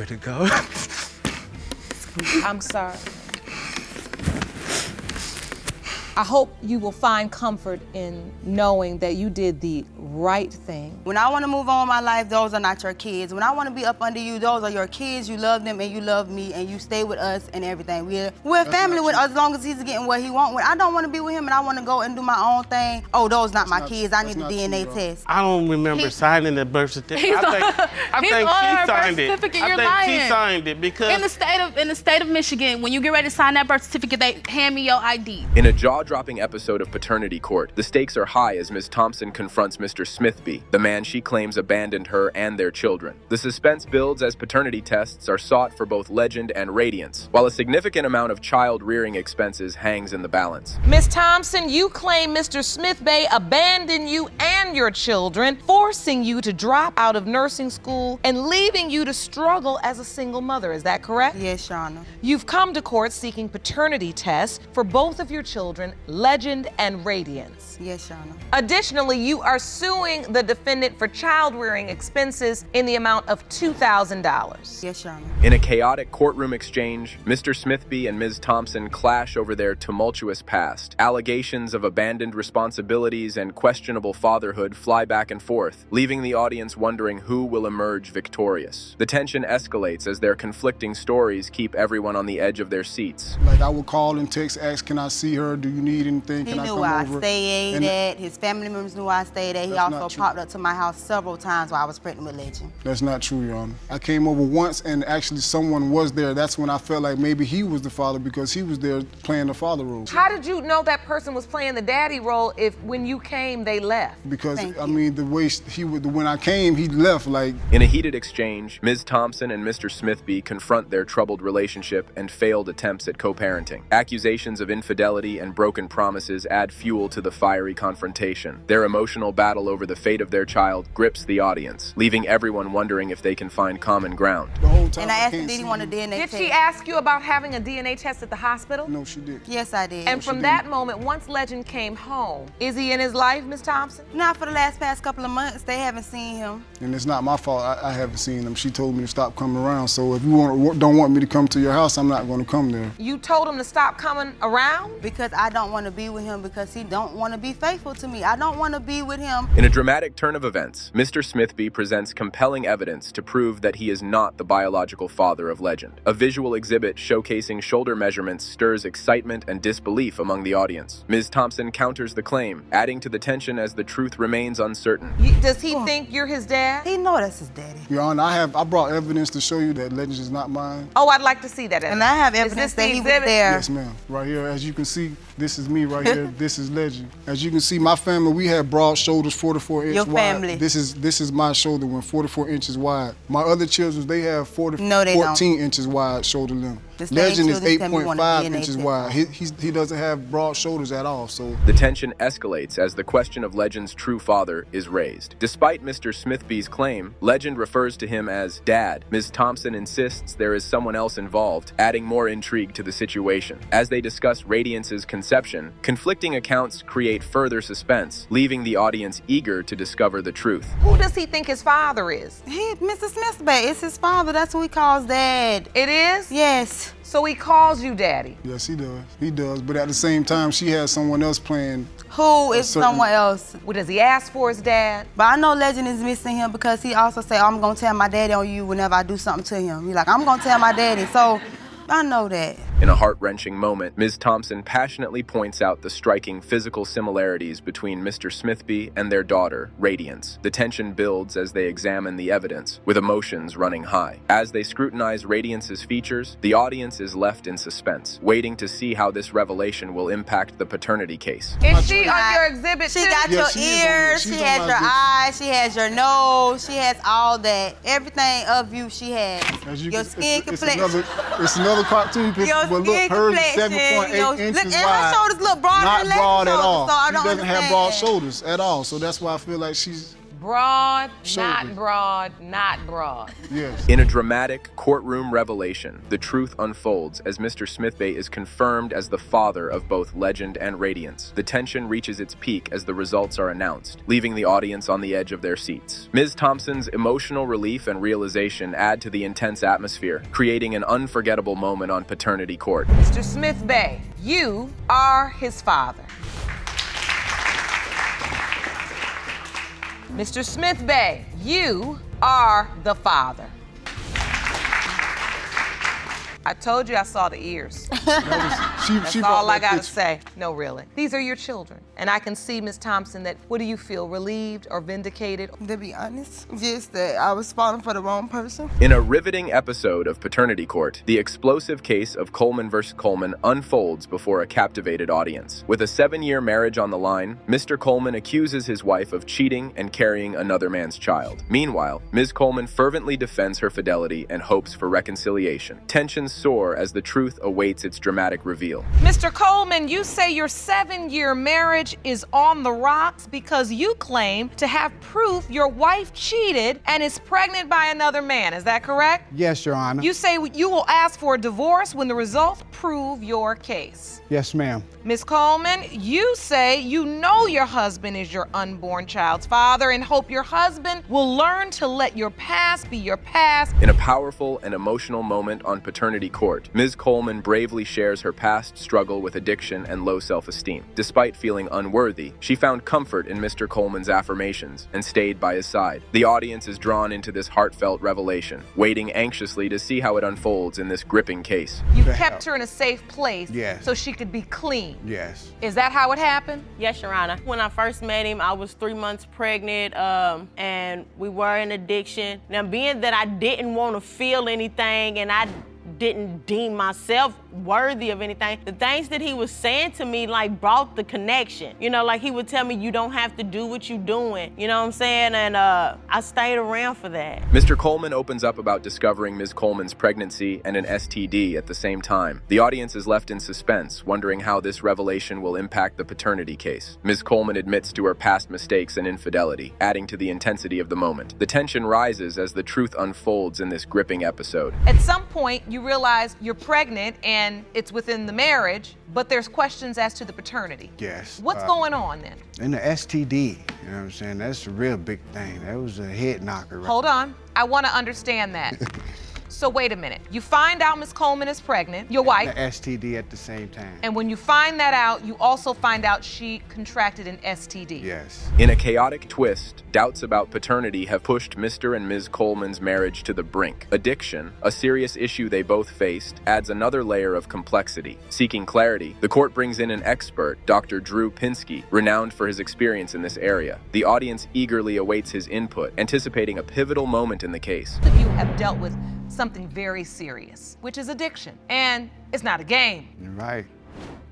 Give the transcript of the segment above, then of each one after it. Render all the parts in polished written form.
nowhere to go. I'm sorry. I hope you will find comfort in knowing that you did the right thing. When I want to move on with my life, those are not your kids. When I want to be up under you, those are your kids. You love them and you love me and you stay with us and everything. We're family with as long as he's getting what he wants. When I don't want to be with him and I want to go and do my own thing, oh, those not my kids. I need a DNA test. I don't remember signing the birth certificate. I think she signed it. I think she signed it because in the state of Michigan, when you get ready to sign that birth certificate, they hand me your ID. In a jaw-dropping episode of Paternity Court, the stakes are high as Ms. Thompson confronts Mr. Smithby, the man she claims abandoned her and their children. The suspense builds as paternity tests are sought for both Legend and Radiance, while a significant amount of child-rearing expenses hangs in the balance. Ms. Thompson, you claim Mr. Smithby abandoned you and your children, forcing you to drop out of nursing school and leaving you to struggle as a single mother. Is that correct? Yes, Your Honor. You've come to court seeking paternity tests for both of your children, Legend and Radiance. Yes, Your Honor. Additionally, you are suing the defendant for child-rearing expenses in the amount of $2,000. Yes, Your Honor. In a chaotic courtroom exchange, Mr. Smithby and Ms. Thompson clash over their tumultuous past. Allegations of abandoned responsibilities and questionable fatherhood fly back and forth, leaving the audience wondering who will emerge victorious. The tension escalates as their conflicting stories keep everyone on the edge of their seats. Like, I would call and text, ask, can I see her? Do you need anything? Can I come over? He knew where I stayed at. His family members knew where I stayed at. He also popped up to my house several times while I was pregnant with Legend. That's not true, Your Honor. I came over once and actually someone was there. That's when I felt like maybe he was the father because he was there playing the father role. How did you know that person was playing the daddy role if when you came, they left? Because, I mean, the way when I came, he left like... In a heated exchange, Ms. Thompson and Mr. Smithby confront their troubled relationship and failed attempts at co-parenting. Accusations of infidelity and broken promises add fuel to the fiery confrontation. Their emotional battle over the fate of their child grips the audience, leaving everyone wondering if they can find common ground. The whole time and I asked him, did he want a DNA test? Did she ask you about having a DNA test at the hospital? No, she did. Yes, I did. And from that moment, once Legend came home, is he in his life, Ms. Thompson? Not for the past couple of months. They haven't seen him. And it's not my fault. I haven't seen him. She told me to stop coming around. So if you don't want me to come to your house, I'm not going to come there. You told him to stop coming around? Because I don't want to be with him because he don't want to be faithful to me. I don't want to be with him. In a dramatic turn of events, Mr. Smithby presents compelling evidence to prove that he is not the biological father of Legend. A visual exhibit showcasing shoulder measurements stirs excitement and disbelief among the audience. Ms. Thompson counters the claim, adding to the tension as the truth remains uncertain. Does he think you're his dad? He know that's his daddy. Your Honor, I brought evidence to show you that Legend is not mine. Oh, I'd like to see that evidence. And I have evidence that he was there. Yes, ma'am. Right here, as you can see, this is me right here. This is Legend. As you can see, my family, we have broad shoulders, 44 inches wide. Your family. This is my shoulder one, 44 inches wide. My other children, they have 14 inches wide shoulder length. Legend is 8.5 inches wide. He doesn't have broad shoulders at all, so. The tension escalates as the question of Legend's true father is raised. Despite Mr. Smithby's claim, Legend refers to him as Dad. Ms. Thompson insists there is someone else involved, adding more intrigue to the situation. As they discuss Radiance's conception, conflicting accounts create further suspense, leaving the audience eager to discover the truth. Who does he think his father is? Mr. Smithby. It's his father. That's who he calls Dad. It is? Yes. So he calls you Daddy? Yes, he does. He does. But at the same time, she has someone else playing. Who is someone else? Well, does he ask for his dad? But I know Legend is missing him because he also say, oh, I'm going to tell my daddy on you whenever I do something to him. He's like, I'm going to tell my daddy. So I know that. In a heart-wrenching moment, Ms. Thompson passionately points out the striking physical similarities between Mr. Smithby and their daughter, Radiance. The tension builds as they examine the evidence, with emotions running high. As they scrutinize Radiance's features, the audience is left in suspense, waiting to see how this revelation will impact the paternity case. Is she on your exhibit She too? got your ears, she has your eyes, she has your nose, she has all that. Everything of you she has. Your skin complexion. It's another cartoon picture. But look, hers is 7.8 inches wide. Her shoulders look broader not than Legend's broad at shoulders, all. so I she don't doesn't have understand. broad shoulders at all. So that's why I feel like she's Broad, not broad, not broad. Yes. In a dramatic courtroom revelation, the truth unfolds as Mr. Smithbay is confirmed as the father of both Legend and Radiance. The tension reaches its peak as the results are announced, leaving the audience on the edge of their seats. Ms. Thompson's emotional relief and realization add to the intense atmosphere, creating an unforgettable moment on paternity court. Mr. Smithbay, you are his father. Mr. Smithbay, you are the father. I told you I saw the ears. That's all I gotta say. No, really. These are your children. And I can see, Ms. Thompson, that what do you feel, relieved or vindicated? To be honest, just that I was falling for the wrong person. In a riveting episode of Paternity Court, the explosive case of Coleman versus Coleman unfolds before a captivated audience. With a 7-year marriage on the line, Mr. Coleman accuses his wife of cheating and carrying another man's child. Meanwhile, Ms. Coleman fervently defends her fidelity and hopes for reconciliation. Tensions soar as the truth awaits its dramatic reveal. Mr. Coleman, you say your 7-year marriage is on the rocks because you claim to have proof your wife cheated and is pregnant by another man. Is that correct? Yes, Your Honor. You say you will ask for a divorce when the results prove your case. Yes, ma'am. Ms. Coleman, you say you know your husband is your unborn child's father and hope your husband will learn to let your past be your past. In a powerful and emotional moment on Paternity Court, Ms. Coleman bravely shares her past struggle with addiction and low self-esteem. Despite feeling unworthy, she found comfort in Mr. Coleman's affirmations and stayed by his side. The audience is drawn into this heartfelt revelation, waiting anxiously to see how it unfolds in this gripping case. You kept her in a safe place Yes. so she could be clean. Yes. Is that how it happened? Yes, Your Honor. When I first met him, I was 3 months pregnant, and we were in addiction. Now, being that I didn't want to feel anything and I didn't deem myself worthy of anything, the things that he was saying to me like brought the connection. You know, like he would tell me, you don't have to do what you're doing. You know what I'm saying? And I stayed around for that. Mr. Coleman opens up about discovering Ms. Coleman's pregnancy and an STD at the same time. The audience is left in suspense, wondering how this revelation will impact the paternity case. Ms. Coleman admits to her past mistakes and infidelity, adding to the intensity of the moment. The tension rises as the truth unfolds in this gripping episode. At some point, you realize you're pregnant and it's within the marriage, but there's questions as to the paternity. Yes. What's going on then? And the STD, you know what I'm saying? That's a real big thing. That was a head knocker. Right? Hold on. I want to understand that. So wait a minute. You find out Ms. Coleman is pregnant, your wife. The STD at the same time. And when you find that out, you also find out she contracted an STD. Yes. In a chaotic twist, doubts about paternity have pushed Mr. and Ms. Coleman's marriage to the brink. Addiction, a serious issue they both faced, adds another layer of complexity. Seeking clarity, the court brings in an expert, Dr. Drew Pinsky, renowned for his experience in this area. The audience eagerly awaits his input, anticipating a pivotal moment in the case. You have dealt with something very serious, which is addiction. And it's not a game. You're right.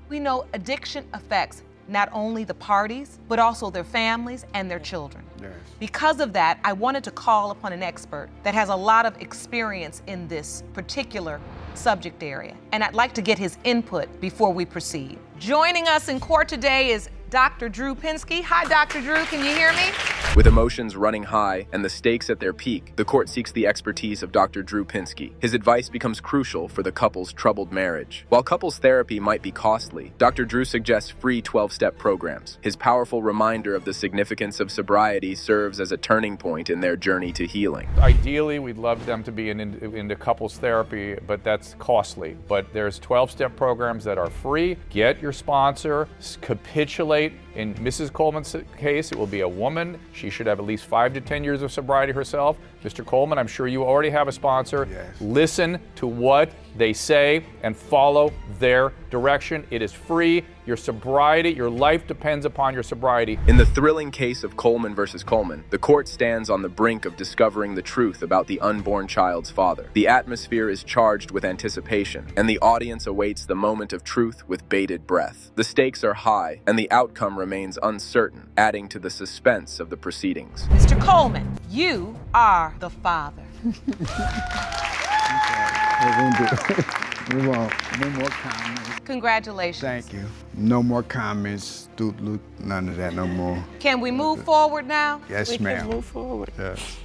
We know addiction affects not only the parties, but also their families and their children. Yes. Because of that, I wanted to call upon an expert that has a lot of experience in this particular subject area. And I'd like to get his input before we proceed. Joining us in court today is Dr. Drew Pinsky. Hi, Dr. Drew, can you hear me? With emotions running high and the stakes at their peak, the court seeks the expertise of Dr. Drew Pinsky. His advice becomes crucial for the couple's troubled marriage. While couples therapy might be costly, Dr. Drew suggests free 12-step programs. His powerful reminder of the significance of sobriety serves as a turning point in their journey to healing. Ideally, we'd love them to be into couples therapy, but that's costly. But there's 12-step programs that are free. Get your sponsor, capitulate. In Mrs. Coleman's case, it will be a woman. She should have at least 5 to 10 years of sobriety herself. Mr. Coleman, I'm sure you already have a sponsor. Yes. Listen to what they say and follow their direction. It is free. Your sobriety, your life depends upon your sobriety. In the thrilling case of Coleman versus Coleman, the court stands on the brink of discovering the truth about the unborn child's father. The atmosphere is charged with anticipation, and the audience awaits the moment of truth with bated breath. The stakes are high, and the outcome remains uncertain, adding to the suspense of the proceedings. Mr. Coleman, you are the father. Move on. No more comments. Congratulations. Thank you. No more comments, none of that no more. Can we move forward now? Yes, ma'am. We can move forward. Yes.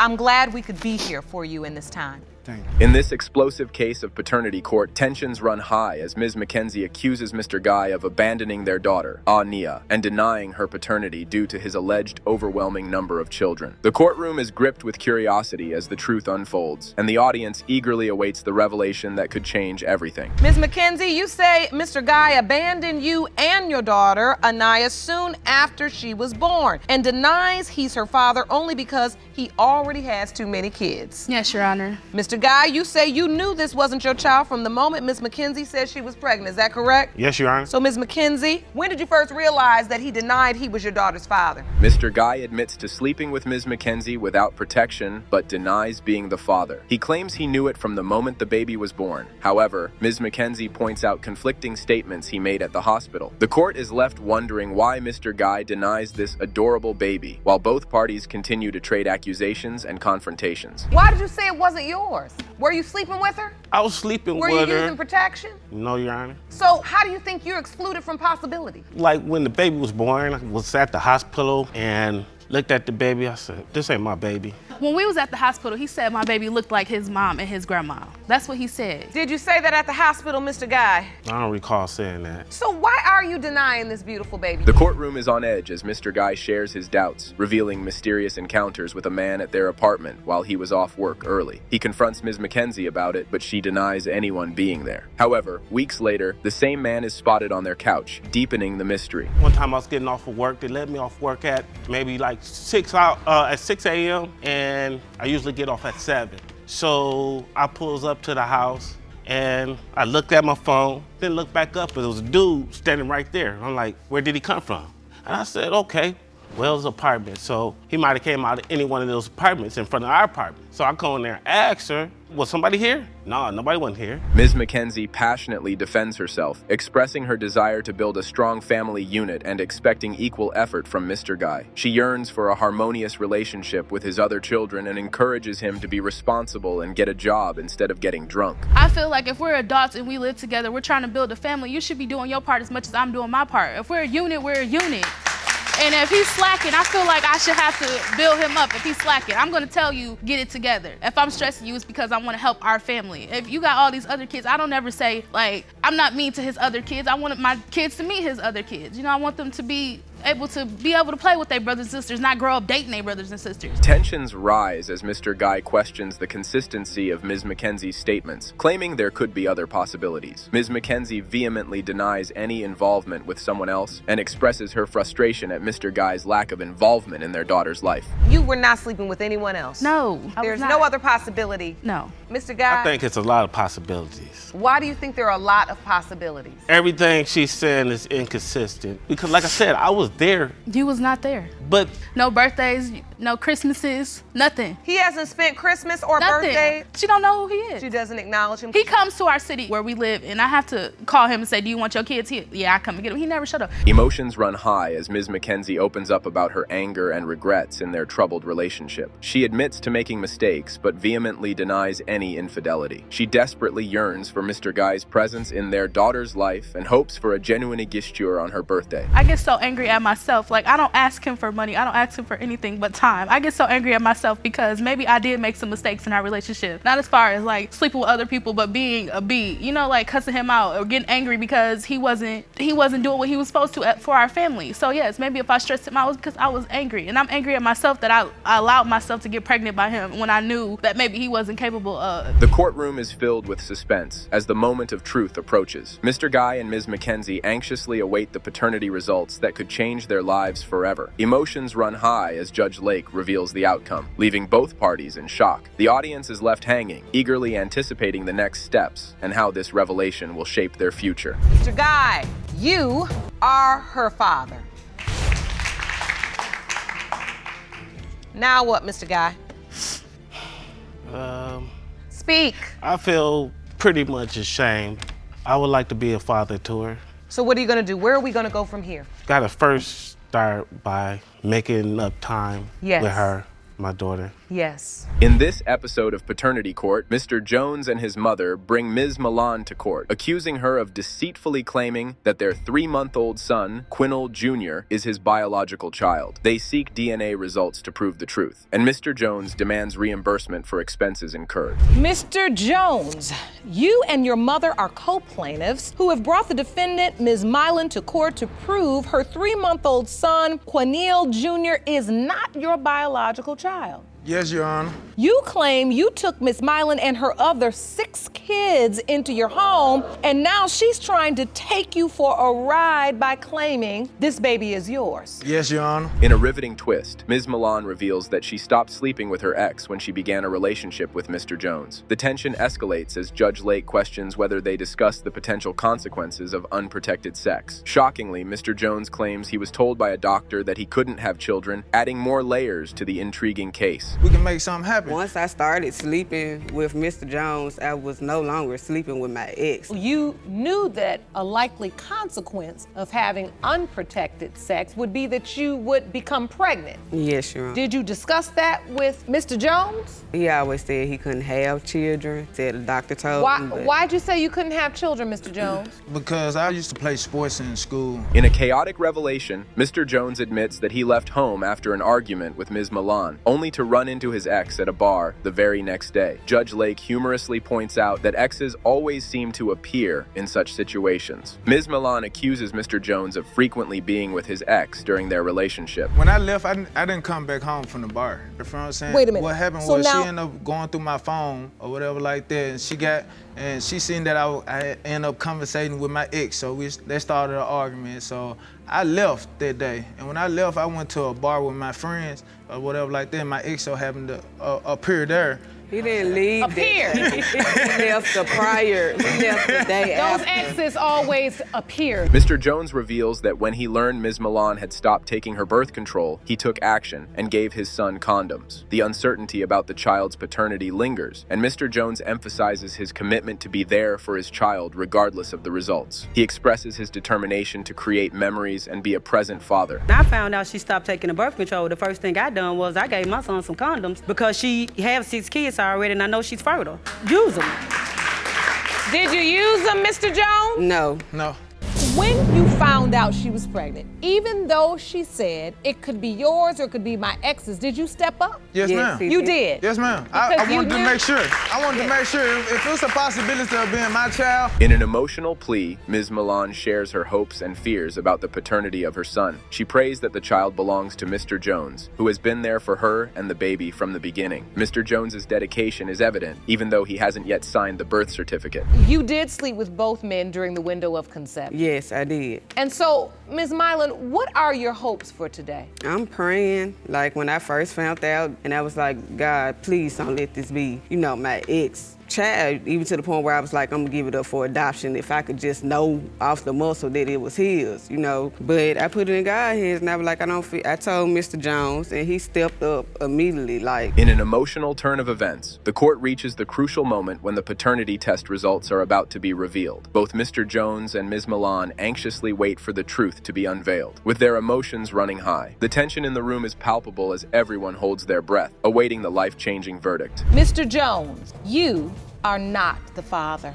I'm glad we could be here for you in this time. Thank you. In this explosive case of paternity court, tensions run high as Ms. McKenzie accuses Mr. Guy of abandoning their daughter, Nia, and denying her paternity due to his alleged overwhelming number of children. The courtroom is gripped with curiosity as the truth unfolds, and the audience eagerly awaits the revelation that could change everything. Ms. McKenzie, you say Mr. Guy abandoned you and your daughter, Nia, soon after she was born, and denies he's her father only because he already has too many kids. Yes, Your Honor. Mr. Guy, you say you knew this wasn't your child from the moment Ms. McKenzie said she was pregnant. Is that correct? Yes, Your Honor. So, Ms. McKenzie, when did you first realize that he denied he was your daughter's father? Mr. Guy admits to sleeping with Ms. McKenzie without protection, but denies being the father. He claims he knew it from the moment the baby was born. However, Ms. McKenzie points out conflicting statements he made at the hospital. The court is left wondering why Mr. Guy denies this adorable baby, while both parties continue to trade accusations and confrontations. Why did you say it wasn't yours? Were you sleeping with her? I was sleeping Were with you her. using protection? No, Your Honor. So how do you think you're excluded from possibility? Like when the baby was born, I was at the hospital and looked at the baby. I said, this ain't my baby. When we was at the hospital, he said my baby looked like his mom and his grandma. That's what he said. Did you say that at the hospital, Mr. Guy? I don't recall saying that. So why are you denying this beautiful baby? The courtroom is on edge as Mr. Guy shares his doubts, revealing mysterious encounters with a man at their apartment while he was off work early. He confronts Ms. McKenzie about it, but she denies anyone being there. However, weeks later, the same man is spotted on their couch, deepening the mystery. One time I was getting off of work. They let me off work at maybe like 6 a.m. and I usually get off at 7. So I pulls up to the house and I looked at my phone, then looked back up and there was a dude standing right there. I'm like, where did he come from? And I said, okay, well, it's an apartment. So he might have came out of any one of those apartments in front of our apartment. So I go in there and ask her, was somebody here? No, nobody wasn't here. Ms. McKenzie passionately defends herself, expressing her desire to build a strong family unit and expecting equal effort from Mr. Guy. She yearns for a harmonious relationship with his other children and encourages him to be responsible and get a job instead of getting drunk. I feel like if we're adults and we live together, we're trying to build a family, you should be doing your part as much as I'm doing my part. If we're a unit, we're a unit. And if he's slacking, I feel like I should have to build him up. If he's slacking, I'm gonna tell you, get it together. If I'm stressing you, it's because I wanna help our family. If you got all these other kids, I don't ever say, like, I'm not mean to his other kids. I want my kids to meet his other kids. You know, I want them to be able to play with their brothers and sisters, not grow up dating their brothers and sisters. Tensions rise as Mr. Guy questions the consistency of Ms. McKenzie's statements, claiming there could be other possibilities. Ms. McKenzie vehemently denies any involvement with someone else and expresses her frustration at Mr. Guy's lack of involvement in their daughter's life. You were not sleeping with anyone else? No, There's no other possibility? No. Mr. Guy? I think it's a lot of possibilities. Why do you think there are a lot of possibilities? Everything she's saying is inconsistent because, like I said, I was there. You was not there. But no birthdays, no Christmases, nothing. He hasn't spent Christmas or birthday. She don't know who he is. She doesn't acknowledge him. He comes to our city where we live, and I have to call him and say, do you want your kids here? Yeah, I come and get them. He never shut up. Emotions run high as Ms. McKenzie opens up about her anger and regrets in their troubled relationship. She admits to making mistakes, but vehemently denies any infidelity. She desperately yearns for Mr. Guy's presence in their daughter's life and hopes for a genuine gesture on her birthday. I get so angry at myself. Like, I don't ask him for money. I don't ask him for anything but time. I get so angry at myself because maybe I did make some mistakes in our relationship. Not as far as like sleeping with other people, but being a B, you know, like cussing him out or getting angry because he wasn't doing what he was supposed to for our family. So yes, maybe if I stressed him out, it was because I was angry. And I'm angry at myself that I allowed myself to get pregnant by him when I knew that maybe he wasn't capable of. The courtroom is filled with suspense as the moment of truth approaches. Mr. Guy and Ms. McKenzie anxiously await the paternity results that could change their lives forever. Emotions run high as Judge Lake reveals the outcome, leaving both parties in shock. The audience is left hanging, eagerly anticipating the next steps and how this revelation will shape their future. Mr. Guy, you are her father. Now what, Mr. Guy? Speak. I feel pretty much ashamed. I would like to be a father to her. So what are you gonna do? Where are we gonna go from here? Gotta first start by making up time with her my daughter. Yes. In this episode of Paternity Court, Mr. Jones and his mother bring Ms. Milan to court, accusing her of deceitfully claiming that their 3-month-old son, Quinnell Jr., is his biological child. They seek DNA results to prove the truth, and Mr. Jones demands reimbursement for expenses incurred. Mr. Jones, you and your mother are co-plaintiffs who have brought the defendant, Ms. Milan, to court to prove her 3-month-old son, Quinnell Jr., is not your biological child. Yes, Your Honor. You claim you took Miss Milan and her other 6 kids into your home, and now she's trying to take you for a ride by claiming this baby is yours. Yes, Your Honor. In a riveting twist, Ms. Milan reveals that she stopped sleeping with her ex when she began a relationship with Mr. Jones. The tension escalates as Judge Lake questions whether they discussed the potential consequences of unprotected sex. Shockingly, Mr. Jones claims he was told by a doctor that he couldn't have children, adding more layers to the intriguing case. We can make something happen. Once I started sleeping with Mr. Jones, I was no longer sleeping with my ex. You knew that a likely consequence of having unprotected sex would be that you would become pregnant. Yes, Your Honor. Did you discuss that with Mr. Jones? He always said he couldn't have children, said the doctor told him. Why'd you say you couldn't have children, Mr. Jones? Because I used to play sports in school. In a chaotic revelation, Mr. Jones admits that he left home after an argument with Ms. Milan, only to run into his ex at a bar the very next day. Judge Lake humorously points out that exes always seem to appear in such situations. Ms. Milan accuses Mr. Jones of frequently being with his ex during their relationship. When I left, I didn't come back home from the bar. You know what I'm saying? Wait a minute. What happened So was now- she ended up going through my phone or whatever like that, and she seen that I ended up conversating with my ex, so they started an argument. So I left that day, and when I left, I went to a bar with my friends or whatever like that. My ex so happened to appear there. He didn't leave. Appear. He left the prior. He left the day Those after. exes always appear. Mr. Jones reveals that when he learned Ms. Milan had stopped taking her birth control, he took action and gave his son condoms. The uncertainty about the child's paternity lingers, and Mr. Jones emphasizes his commitment to be there for his child regardless of the results. He expresses his determination to create memories and be a present father. I found out she stopped taking the birth control. The first thing I done was I gave my son some condoms because she has 6 kids already and I know she's fertile. Use them. Did you use them, Mr. Jones? No. No. When you found out she was pregnant, even though she said it could be yours or it could be my ex's, did you step up? Yes, ma'am. You did? Yes, ma'am. Because I you wanted to knew- make sure. I wanted to make sure if it was a possibility of being my child. In an emotional plea, Ms. Milan shares her hopes and fears about the paternity of her son. She prays that the child belongs to Mr. Jones, who has been there for her and the baby from the beginning. Mr. Jones's dedication is evident, even though he hasn't yet signed the birth certificate. You did sleep with both men during the window of conception. Yes, I did. And so, Ms. Milan, what are your hopes for today? I'm praying, like when I first found out, and I was like, God, please don't let this be, my ex child, even to the point where I was like, I'm gonna give it up for adoption if I could just know off the muscle that it was his, But I put it in God's hands, and I was like, I told Mr. Jones, and he stepped up immediately, like. In an emotional turn of events, the court reaches the crucial moment when the paternity test results are about to be revealed. Both Mr. Jones and Ms. Milan anxiously wait for the truth to be unveiled, with their emotions running high. The tension in the room is palpable as everyone holds their breath, awaiting the life-changing verdict. Mr. Jones, you are not the father.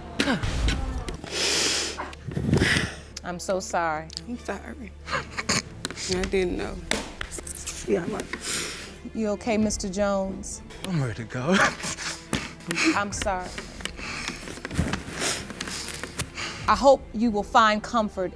I'm so sorry. I'm sorry. I didn't know. You okay, Mr. Jones? I'm ready to go. I'm sorry. I hope you will find comfort